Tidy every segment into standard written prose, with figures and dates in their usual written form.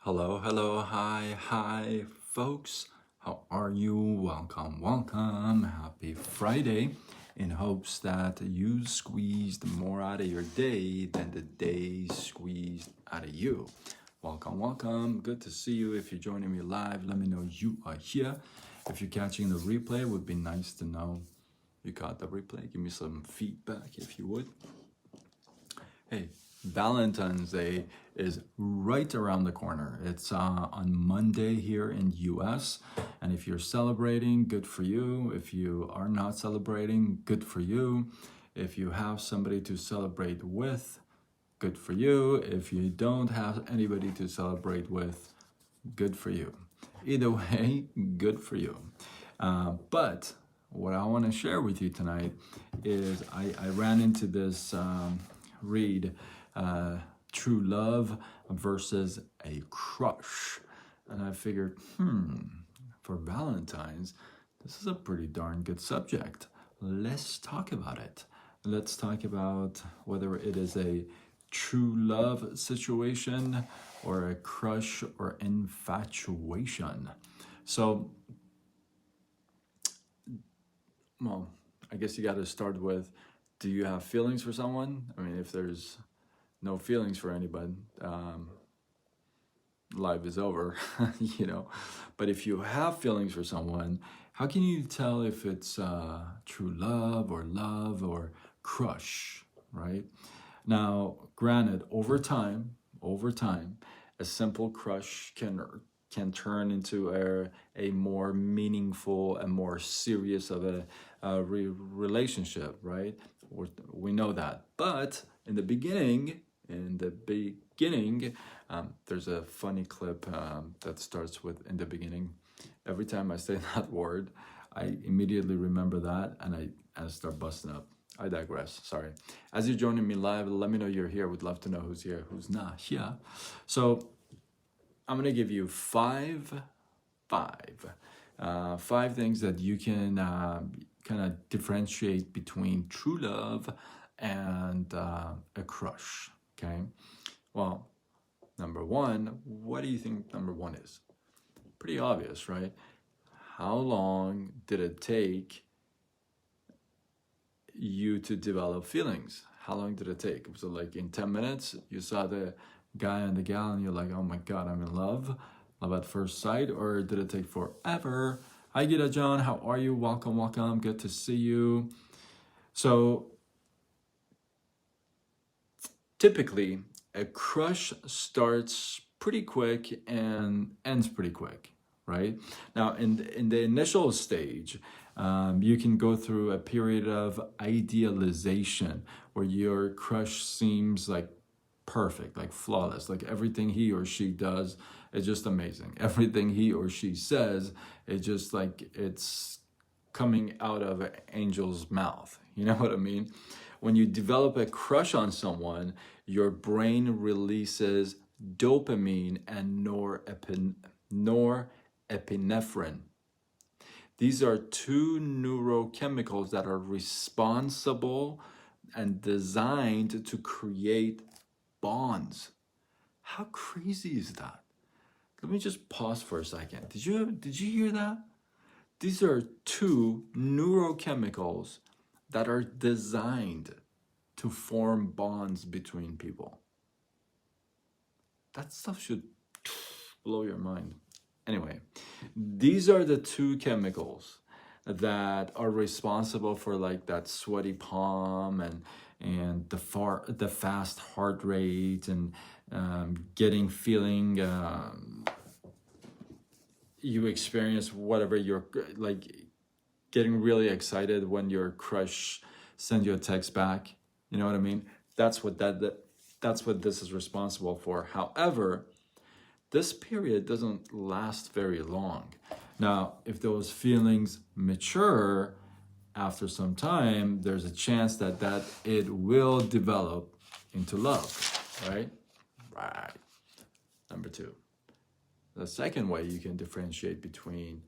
Hello, hi, folks. How are you? Welcome. Happy Friday. In hopes that you squeezed more out of your day than the day squeezed out of you. Welcome. Good to see you. If you're joining me live, let me know you are here. If you're catching the replay, it would be nice to know you caught the replay. Give me some feedback if you would. Hey, Valentine's Day is right around the corner. It's on Monday here in US. And if you're celebrating, good for you. If you are not celebrating, good for you. If you have somebody to celebrate with, good for you. If you don't have anybody to celebrate with, good for you. Either way, good for you. But what I want to share with you tonight is I ran into this read, True Love versus a Crush. And I figured, for Valentine's, this is a pretty darn good subject. Let's talk about it. Let's talk about whether it is a true love situation or a crush or infatuation. So, well, I guess you got to start with, do you have feelings for someone? I mean, if there's no feelings for anybody, life is over, But if you have feelings for someone, how can you tell if it's true love or crush, right? Now, granted, over time, a simple crush can turn into a more meaningful and more serious of a relationship, right? We know that. But in the beginning, there's a funny clip that starts with "in the beginning." Every time I say that word, I immediately remember that and I start busting up. I digress, sorry. As you're joining me live, let me know you're here. Would love to know who's here, who's not here. So I'm gonna give you five things that you can kind of differentiate between true love and a crush, okay? Well, number one, what do you think number one is? Pretty obvious, right? How long did it take you to develop feelings? How long did it take? So like in 10 minutes, you saw the guy and the gal and you're like, oh my God, I'm in love at first sight? Or did it take forever? Hi, Gita John, how are you? Welcome. Good to see you. So typically, a crush starts pretty quick and ends pretty quick, right? Now, in the initial stage, you can go through a period of idealization where your crush seems like perfect, like flawless, like everything he or she does is just amazing. Everything he or she says is just like it's coming out of an angel's mouth. You know what I mean? When you develop a crush on someone, your brain releases dopamine and norepinephrine. These are two neurochemicals that are responsible and designed to create bonds. How crazy is that? Let me just pause for a second. Did you hear that? These are two neurochemicals that are designed to form bonds between people. That stuff should blow your mind. Anyway, these are the two chemicals that are responsible for like that sweaty palm and the fast heart rate and feeling you experience whatever you're like, getting really excited when your crush sends you a text back. You know what I mean? That's what this is responsible for. However, this period doesn't last very long. Now, if those feelings mature after some time, there's a chance that it will develop into love, right? Right. Number two. The second way you can differentiate between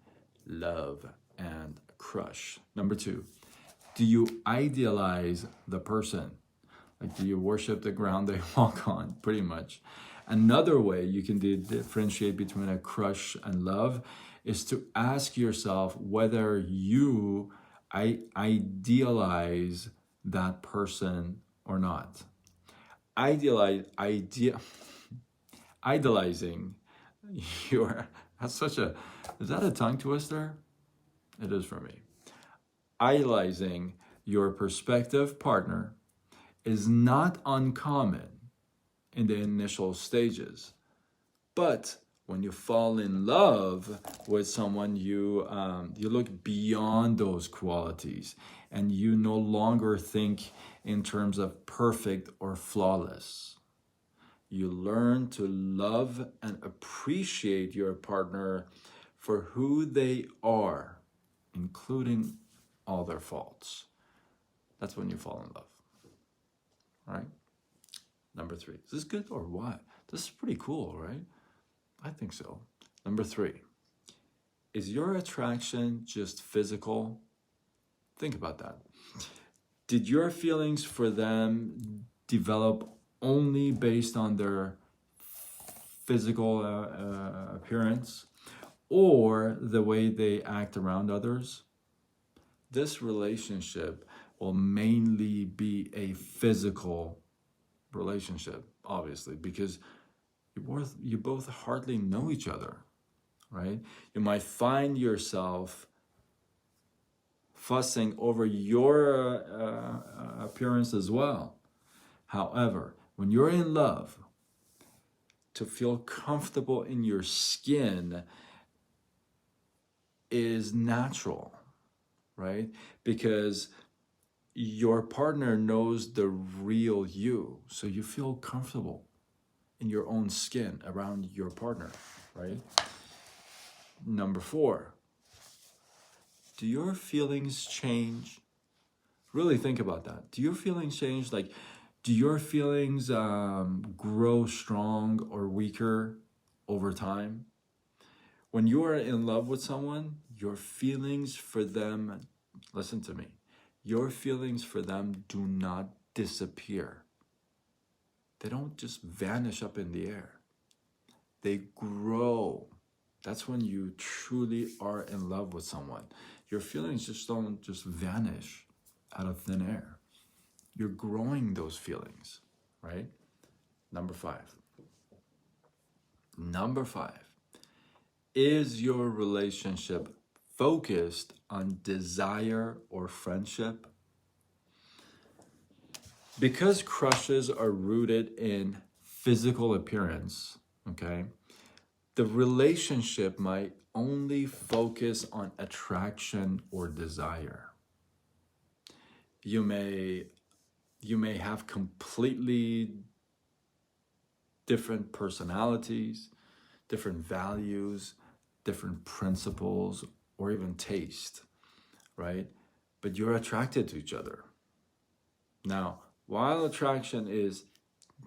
love and crush. Number two, do you idealize the person? Like, do you worship the ground they walk on? Pretty much. Another way you can differentiate between a crush and love is to ask yourself whether you idealize that person or not. Idolizing your, that's such a, is that a tongue twister? It is for me. Idolizing your prospective partner is not uncommon in the initial stages. But when you fall in love with someone, you look beyond those qualities and you no longer think in terms of perfect or flawless. You learn to love and appreciate your partner for who they are, including all their faults. That's when you fall in love. All right? Number 3. Is this good or what? This is pretty cool, right? I think so. Number 3. Is your attraction just physical? Think about that. Did your feelings for them develop only based on their physical appearance or the way they act around others? This relationship will mainly be a physical relationship, obviously, because you both hardly know each other, right? You might find yourself fussing over your appearance as well. However, when you're in love, to feel comfortable in your skin is natural, right? Because your partner knows the real you, so you feel comfortable in your own skin around your partner, right? Number 4, do your feelings change? Really think about that. Do your feelings change? Like, do your feelings grow strong or weaker over time? When you are in love with someone, your feelings for them, listen to me, your feelings for them do not disappear. They don't just vanish up in the air. They grow. That's when you truly are in love with someone. Your feelings just don't just vanish out of thin air. You're growing those feelings, right? Number 5. Number 5. Is your relationship focused on desire or friendship? Because crushes are rooted in physical appearance, okay, the relationship might only focus on attraction or desire. You may have completely different personalities, different values, different principles, or even taste, right? But you're attracted to each other. Now, while attraction is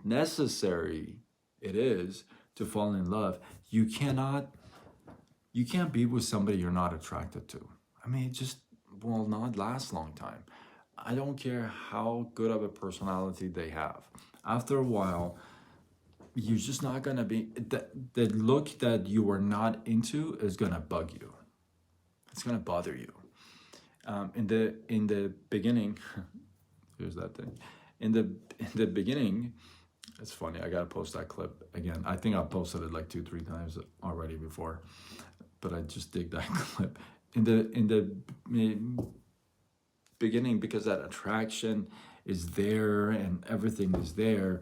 necessary, it is to fall in love, you can't be with somebody you're not attracted to. I mean, it just will not last a long time. I don't care how good of a personality they have. After a while, you're just not gonna be, the look that you are not into is gonna bug you. It's gonna bother you. In the beginning, here's that thing. In the beginning, it's funny, I gotta post that clip again. I think I've posted it like 2-3 times already before, but I just dig that clip. In the beginning, because that attraction is there and everything is there,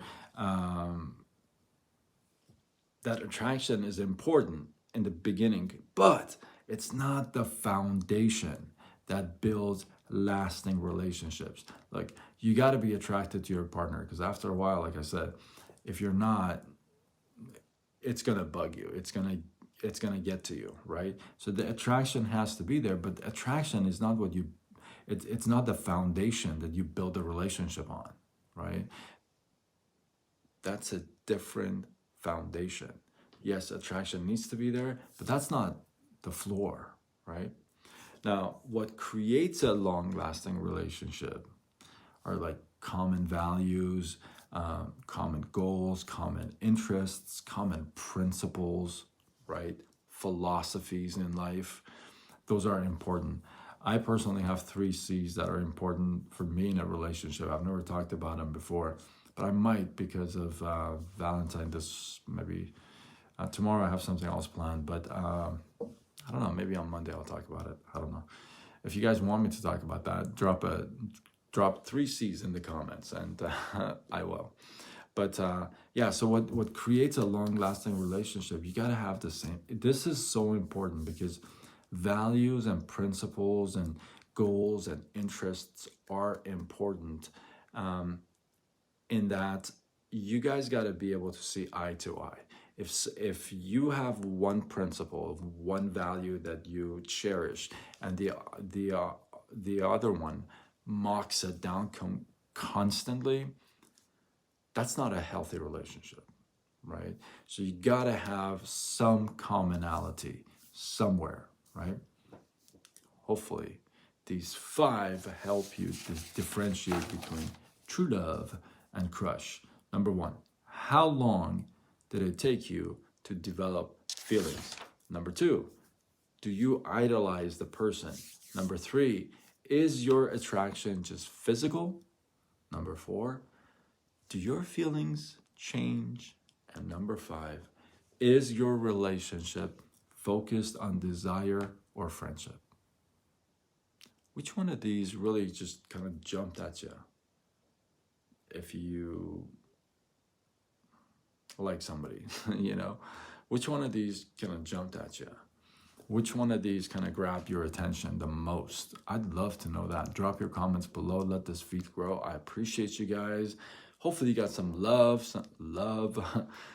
that attraction is important in the beginning, but it's not the foundation that builds lasting relationships. Like, you got to be attracted to your partner, because after a while, like I said, if you're not, it's gonna bug you. It's gonna get to you, right? So the attraction has to be there, but attraction is not what you. It's not the foundation that you build a relationship on, right? That's a different foundation. Yes, attraction needs to be there, but that's not the floor, right? Now, what creates a long-lasting relationship are like common values, common goals, common interests, common principles, right? Philosophies in life. Those are important. I personally have 3 C's that are important for me in a relationship. I've never talked about them before, but I might because of Valentine. This maybe tomorrow I have something else planned, but I don't know. Maybe on Monday I'll talk about it. I don't know. If you guys want me to talk about that, drop 3 C's in the comments, and I will. But yeah, so what creates a long-lasting relationship? You gotta have the same. This is so important because values and principles and goals and interests are important, in that you guys got to be able to see eye to eye. If you have one principle, one value that you cherish, and the other one mocks it down constantly, that's not a healthy relationship, right? So you got to have some commonality somewhere, right? Hopefully these 5 help you to differentiate between true love and crush. Number 1, how long did it take you to develop feelings? Number 2, do you idolize the person? Number 3, is your attraction just physical? Number 4, do your feelings change? And number 5, is your relationship focused on desire or friendship? Which one of these really just kind of jumped at you? If you like somebody, you know, which one of these kind of jumped at you? Which one of these kind of grabbed your attention the most? I'd love to know that. Drop your comments below. Let this feed grow. I appreciate you guys. Hopefully you got some love,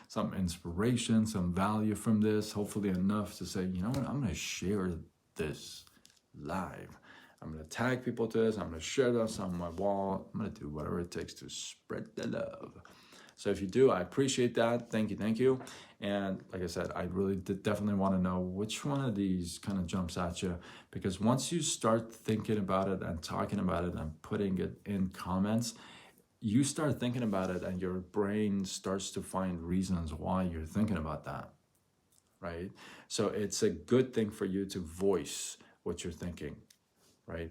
some inspiration, some value from this. Hopefully enough to say, you know what, I'm going to share this live. I'm going to tag people to this. I'm going to share this on my wall. I'm going to do whatever it takes to spread the love. So if you do, I appreciate that. Thank you. And like I said, I really definitely want to know which one of these kind of jumps at you, because once you start thinking about it and talking about it and putting it in comments, you start thinking about it and your brain starts to find reasons why you're thinking about that, right? So it's a good thing for you to voice what you're thinking, right?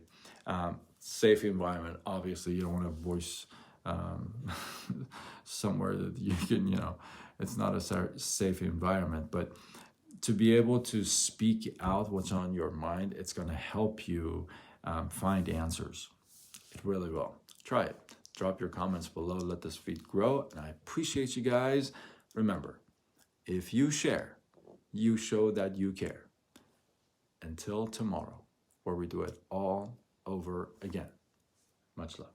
Safe environment. Obviously, you don't want to voice somewhere that you can, it's not a safe environment, but to be able to speak out what's on your mind, it's going to help you find answers. It really will. Try it. Drop your comments below. Let this feed grow. And I appreciate you guys. Remember, if you share, you show that you care. Until tomorrow, where we do it all over again. Much love.